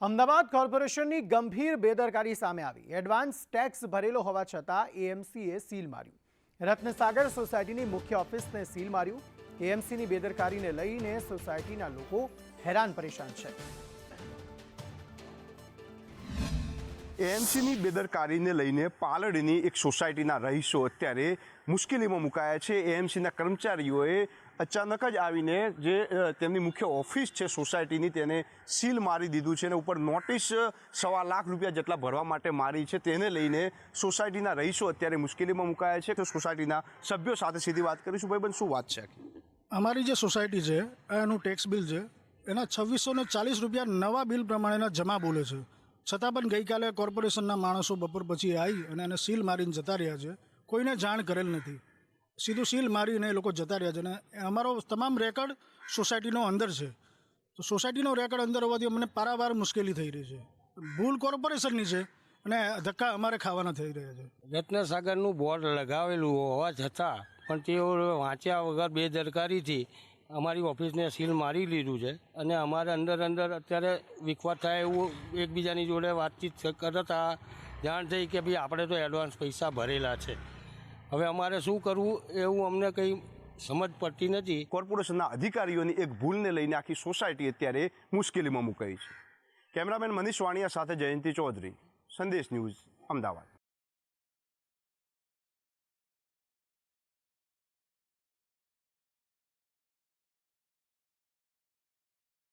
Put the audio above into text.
અમદાવાદ કોર્પોરેશનની ગંભીર બેદરકારી સામે આવી। એડવાન્સ ટેક્સ ભરેલો હોવા છતાં એએમસીએ સીલ માર્યું। રત્નસાગર સોસાયટીની મુખ્ય ઓફિસને સીલ માર્યું। એએમસીની બેદરકારીને લઈને સોસાયટીના લોકો હેરાન પરેશાન છે। એએમસીની બેદરકારીને લઈને પાલડીની એક સોસાયટીના રહીશો અત્યારે મુશ્કેલીમાં મુકાયા છે। એએમસીના કર્મચારીઓએ અચાનક જ આવીને જે તેમની મુખ્ય ઓફિસ છે સોસાયટીની તેને સીલ મારી દીધું છે અને ઉપર નોટિસ ₹1.25 લાખ જેટલા ભરવા માટે મારી છે। તેને લઈને સોસાયટીના રહીશો અત્યારે મુશ્કેલીમાં મુકાયા છે। તો સોસાયટીના સભ્યો સાથે સીધી વાત કરીશું। ભાઈબંધ, શું વાત છે? અમારી જે સોસાયટી છે એનું ટેક્સ બિલ છે એના ₹2640 નવા બિલ પ્રમાણેના જમા બોલે છે, છતાં પણ ગઈકાલે કોર્પોરેશનના માણસો બપોર પછી આવી અને એને સીલ મારીને જતા રહ્યા છે। કોઈને જાણ કરેલ નથી, સીધું સીલ મારીને એ લોકો જતા રહ્યા છે। અને અમારો તમામ રેકર્ડ સોસાયટીનો અંદર છે, તો સોસાયટીનો રેકર્ડ અંદર હોવાથી અમને પારાવાર મુશ્કેલી થઈ રહી છે। ભૂલ કોર્પોરેશનની છે અને ધક્કા અમારે ખાવાના થઈ રહ્યા છે। રત્નસાગરનું બોર્ડ લગાવેલું હોવા છતાં પણ તેઓ વાંચ્યા વગર બેદરકારીથી અમારી ઓફિસને સીલ મારી લીધું છે અને અમારે અંદર અત્યારે વિખવાદ થાય એવું એકબીજાની જોડે વાતચીત કરતા જાણ થઈ કે ભાઈ આપણે તો એડવાન્સ પૈસા ભરેલા છે, હવે અમારે શું કરવું એવું અમને કંઈ સમજ પડતી નથી। કોર્પોરેશનના અધિકારીઓની એક ભૂલને લઈને આખી સોસાયટી અત્યારે મુશ્કેલીમાં મુકાઈ છે। કેમેરામેન મનીષ વાણિયા સાથે જયંતિ ચૌધરી, સંદેશ ન્યૂઝ, અમદાવાદ।